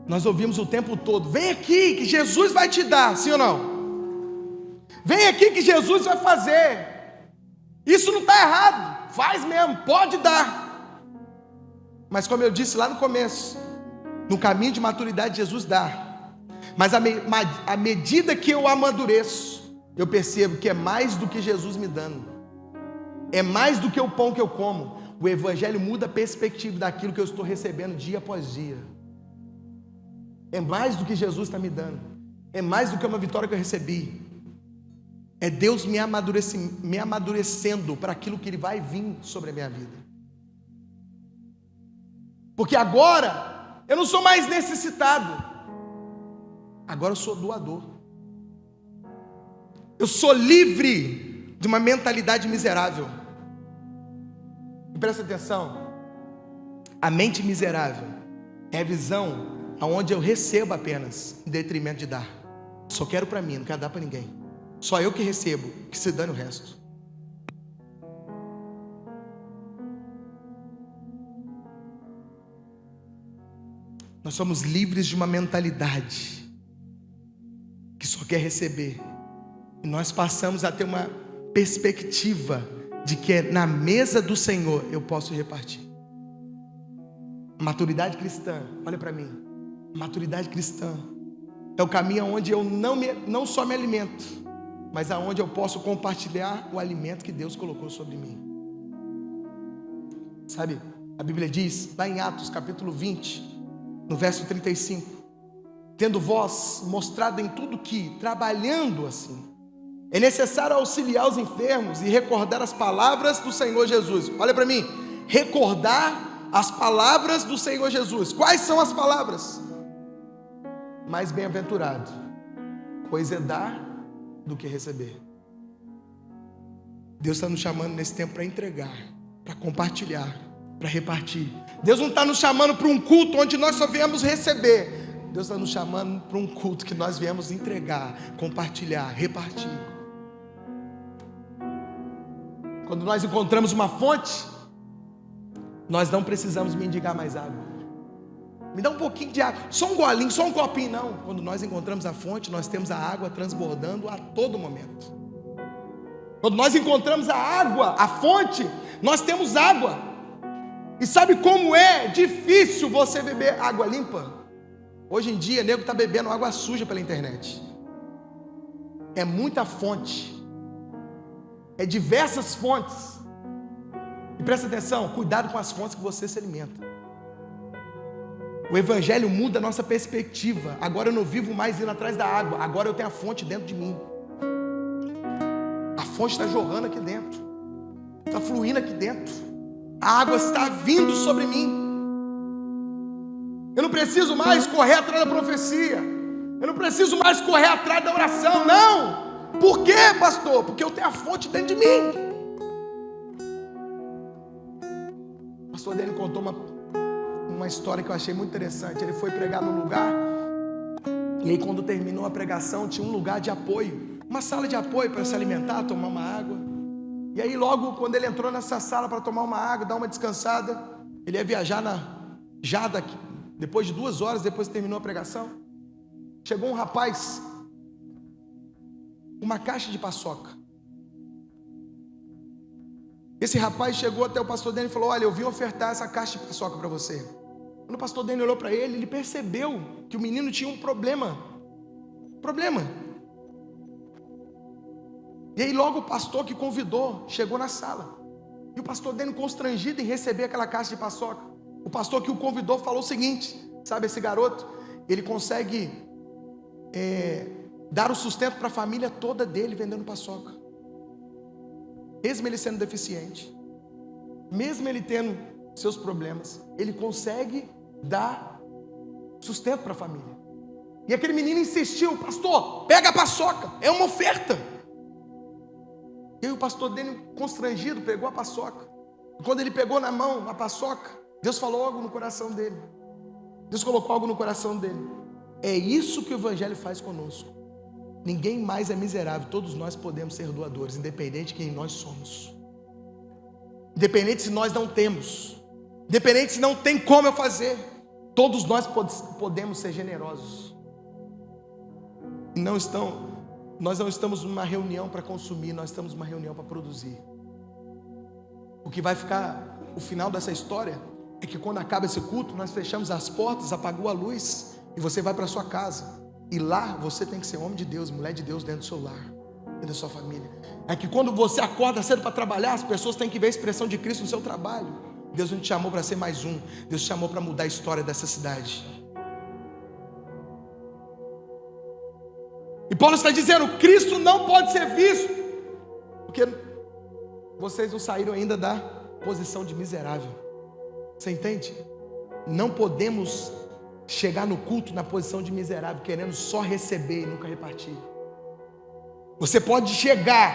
Nós ouvimos o tempo todo: vem aqui que Jesus vai te dar, sim ou não? Vem aqui que Jesus vai fazer. Isso não está errado, faz mesmo, pode dar. Mas como eu disse lá no começo, no caminho de maturidade Jesus dá, Mas à medida que eu amadureço, eu percebo que é mais do que Jesus me dando, é mais do que o pão que eu como. O Evangelho muda a perspectiva daquilo que eu estou recebendo dia após dia. É mais do que Jesus está me dando, é mais do que uma vitória que eu recebi. É Deus me amadurecendo para aquilo que Ele vai vir sobre a minha vida. Porque agora eu não sou mais necessitado, agora eu sou doador. Eu sou livre de uma mentalidade miserável. E presta atenção, a mente miserável é a visão onde eu recebo apenas, em detrimento de dar. Só quero para mim, não quero dar para ninguém. Só eu que recebo, que se dane o resto. Nós somos livres de uma mentalidade que só quer receber. E nós passamos a ter uma perspectiva de que na mesa do Senhor eu posso repartir. A maturidade cristã, olha para mim. A maturidade cristã é o caminho onde eu não só me alimento, mas aonde eu posso compartilhar o alimento que Deus colocou sobre mim. Sabe, a Bíblia diz, lá em Atos capítulo 20, no verso 35, tendo vós mostrado em tudo que, trabalhando assim, é necessário auxiliar os enfermos e recordar as palavras do Senhor Jesus. Olha para mim, recordar as palavras do Senhor Jesus. Quais são as palavras? Mais bem-aventurado, pois é dar do que receber. Deus está nos chamando nesse tempo para entregar, para compartilhar, para repartir. Deus não está nos chamando para um culto onde nós só viemos receber. Deus está nos chamando para um culto que nós viemos entregar, compartilhar, repartir. Quando nós encontramos uma fonte, nós não precisamos mendigar mais água. Me dá um pouquinho de água, só um golinho, só um copinho, não. Quando nós encontramos a fonte, nós temos a água transbordando a todo momento. Quando nós encontramos a água, a fonte, nós temos água. E sabe como é difícil você beber água limpa? Hoje em dia, o nego está bebendo água suja pela internet. É muita fonte, é diversas fontes. E presta atenção, cuidado com as fontes que você se alimenta. O Evangelho muda a nossa perspectiva. Agora eu não vivo mais indo atrás da água, agora eu tenho a fonte dentro de mim. A fonte está jorrando aqui dentro, está fluindo aqui dentro, a água está vindo sobre mim. Eu não preciso mais correr atrás da profecia, eu não preciso mais correr atrás da oração, não. Por quê, pastor? Porque eu tenho a fonte dentro de mim. O pastor dele contou uma história que eu achei muito interessante. Ele foi pregar num lugar, e aí quando terminou a pregação, tinha um lugar de apoio, uma sala de apoio para se alimentar, tomar uma água. E aí logo quando ele entrou nessa sala para tomar uma água, dar uma descansada, ele ia viajar depois de 2 horas, depois que terminou a pregação, chegou um rapaz, uma caixa de paçoca. Esse rapaz chegou até o pastor Dênio e falou: olha, eu vim ofertar essa caixa de paçoca para você. Quando o pastor Dênio olhou para ele, ele percebeu que o menino tinha um problema. E aí logo o pastor que convidou chegou na sala. E o pastor Dênio, constrangido em receber aquela caixa de paçoca, o pastor que o convidou falou o seguinte: sabe, esse garoto, ele consegue dar o sustento para a família toda dele vendendo paçoca. Mesmo ele sendo deficiente, mesmo ele tendo seus problemas, ele consegue dar sustento para a família. E aquele menino insistiu: pastor, pega a paçoca, é uma oferta. E aí o pastor dele, constrangido, pegou a paçoca. E quando ele pegou na mão a paçoca, Deus falou algo no coração dele. Deus colocou algo no coração dele. É isso que o Evangelho faz conosco. Ninguém mais é miserável, todos nós podemos ser doadores, independente de quem nós somos, independente se nós não temos, independente se não tem como eu fazer, todos nós podemos ser generosos. E nós não estamos numa reunião para consumir, nós estamos numa reunião para produzir. O que vai ficar, o final dessa história, é que quando acaba esse culto, nós fechamos as portas, apagou a luz, e você vai para sua casa. E lá você tem que ser homem de Deus, mulher de Deus dentro do seu lar, dentro da sua família. É que quando você acorda cedo para trabalhar, as pessoas têm que ver a expressão de Cristo no seu trabalho. Deus não te chamou para ser mais um, Deus te chamou para mudar a história dessa cidade. E Paulo está dizendo, Cristo não pode ser visto, porque vocês não saíram ainda da posição de miserável. Você entende? Não podemos chegar no culto na posição de miserável, querendo só receber e nunca repartir. Você pode chegar,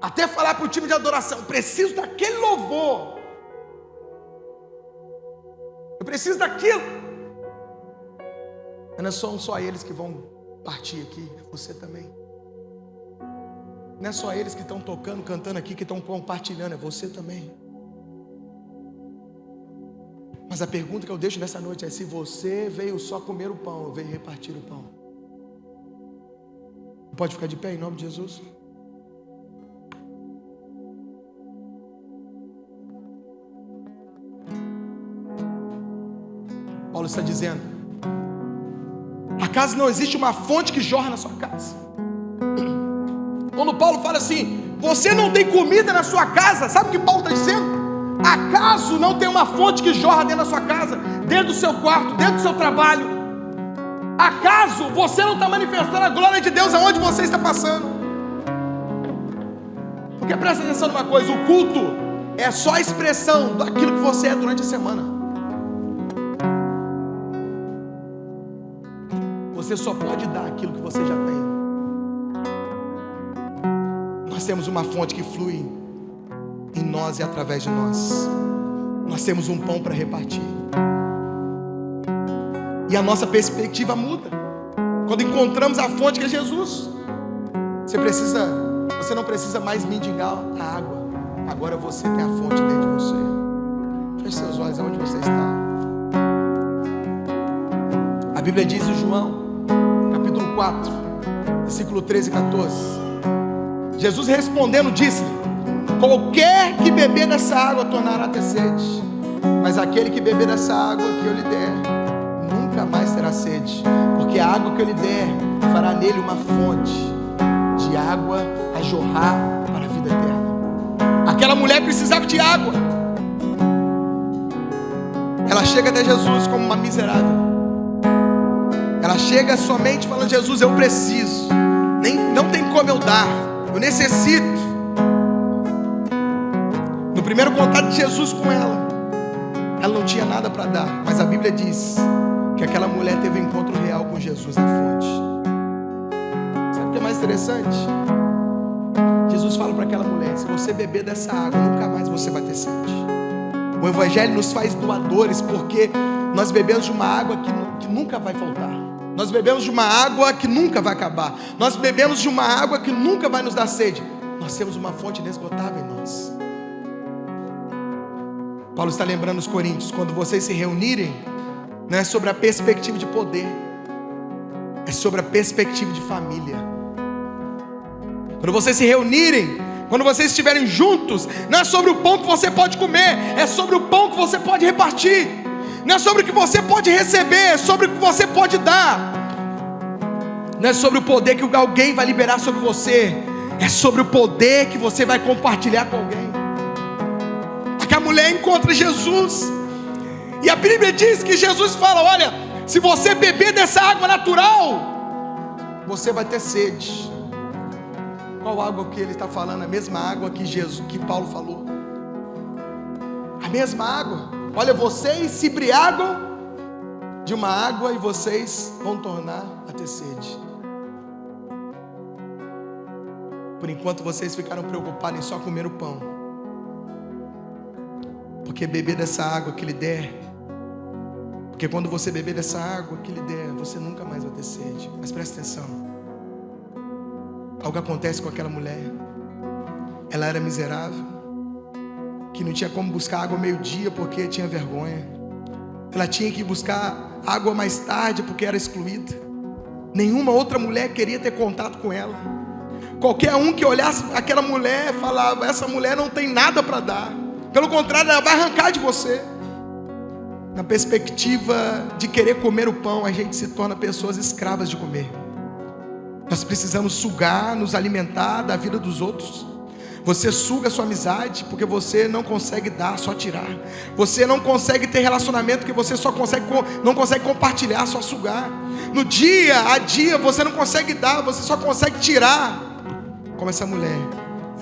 até falar para o time de adoração, preciso daquele louvor, eu preciso daquilo. Mas não são só eles que vão partir aqui, é você também. Não é só eles que estão tocando, cantando aqui, que estão compartilhando, é você também. Mas a pergunta que eu deixo nessa noite é: se você veio só comer o pão, ou veio repartir o pão? Pode ficar de pé em nome de Jesus? Paulo está dizendo: acaso não existe uma fonte que jorra na sua casa? Quando Paulo fala assim, você não tem comida na sua casa, sabe o que Paulo está dizendo? Acaso não tem uma fonte que jorra dentro da sua casa, dentro do seu quarto, dentro do seu trabalho? Acaso você não está manifestando a glória de Deus aonde você está passando? Porque presta atenção numa coisa, o culto é só a expressão daquilo que você é durante a semana. Você só pode dar aquilo que você já tem. Nós temos uma fonte que flui em nós e através de nós. Nós temos um pão para repartir. E a nossa perspectiva muda quando encontramos a fonte que é Jesus. Você não precisa mais mendigar a água. Agora você tem a fonte dentro de você. Feche seus olhos aonde você está. A Bíblia diz em João, capítulo 4, versículo 13 e 14. Jesus respondendo disse-lhe: qualquer que beber dessa água tornará a ter sede, mas aquele que beber dessa água que eu lhe der nunca mais terá sede, porque a água que eu lhe der fará nele uma fonte de água a jorrar para a vida eterna. Aquela mulher precisava de água. Ela chega até Jesus como uma miserável. Ela chega somente falando: Jesus, eu preciso, não tem como eu dar, eu necessito. No primeiro contato de Jesus com ela não tinha nada para dar, mas a Bíblia diz que aquela mulher teve um encontro real com Jesus na fonte. Sabe o que é mais interessante? Jesus fala para aquela mulher: se você beber dessa água, nunca mais você vai ter sede. O Evangelho nos faz doadores, porque nós bebemos de uma água que nunca vai faltar. Nós bebemos de uma água que nunca vai acabar. Nós bebemos de uma água que nunca vai nos dar sede. Nós temos uma fonte inesgotável em nós. Paulo está lembrando os coríntios: quando vocês se reunirem, não é sobre a perspectiva de poder, é sobre a perspectiva de família. Quando vocês se reunirem, quando vocês estiverem juntos, não é sobre o pão que você pode comer, é sobre o pão que você pode repartir. Não é sobre o que você pode receber, é sobre o que você pode dar. Não é sobre o poder que alguém vai liberar sobre você, é sobre o poder que você vai compartilhar com alguém. A mulher encontra Jesus, e a Bíblia diz que Jesus fala: olha, se você beber dessa água natural, você vai ter sede. Qual água que ele está falando? A mesma água que Paulo falou. A mesma água. Olha, vocês se embriagam de uma água e vocês vão tornar a ter sede. Por enquanto vocês ficaram preocupados em só comer o pão, porque beber dessa água que Ele der, porque quando você beber dessa água que Ele der, você nunca mais vai ter sede. Mas presta atenção, algo acontece com aquela mulher. Ela era miserável, que não tinha como buscar água ao meio-dia porque tinha vergonha. Ela tinha que buscar água mais tarde porque era excluída. Nenhuma outra mulher queria ter contato com ela. Qualquer um que olhasse aquela mulher falava: essa mulher não tem nada para dar. Pelo contrário, ela vai arrancar de você. Na perspectiva de querer comer o pão, a gente se torna pessoas escravas de comer. Nós precisamos sugar, nos alimentar da vida dos outros. Você suga a sua amizade porque você não consegue dar, só tirar. Você não consegue ter relacionamento porque você não consegue compartilhar, só sugar. No dia a dia você não consegue dar, você só consegue tirar. Como essa mulher,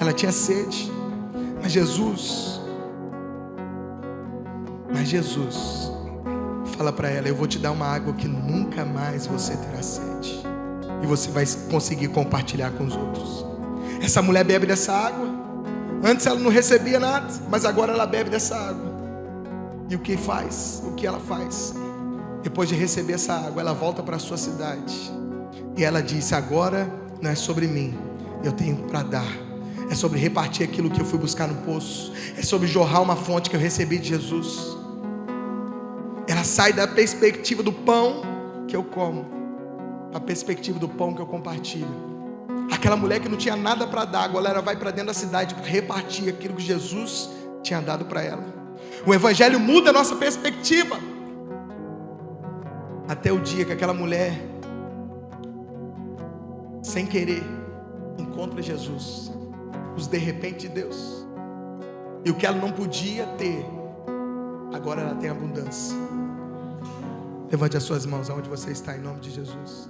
ela tinha sede, mas Jesus fala para ela: eu vou te dar uma água que nunca mais você terá sede, e você vai conseguir compartilhar com os outros. Essa mulher bebe dessa água. Antes ela não recebia nada, mas agora ela bebe dessa água. E o que ela faz? Depois de receber essa água, ela volta para a sua cidade. E ela disse: agora não é sobre mim, eu tenho para dar. É sobre repartir aquilo que eu fui buscar no poço. É sobre jorrar uma fonte que eu recebi de Jesus. Ela sai da perspectiva do pão que eu como, a perspectiva do pão que eu compartilho. Aquela mulher que não tinha nada para dar, agora ela vai para dentro da cidade para repartir aquilo que Jesus tinha dado para ela. O Evangelho muda a nossa perspectiva. Até o dia que aquela mulher, sem querer, encontra Jesus, os de repente de Deus. E o que ela não podia ter, agora ela tem abundância. Levante as suas mãos aonde você está, em nome de Jesus.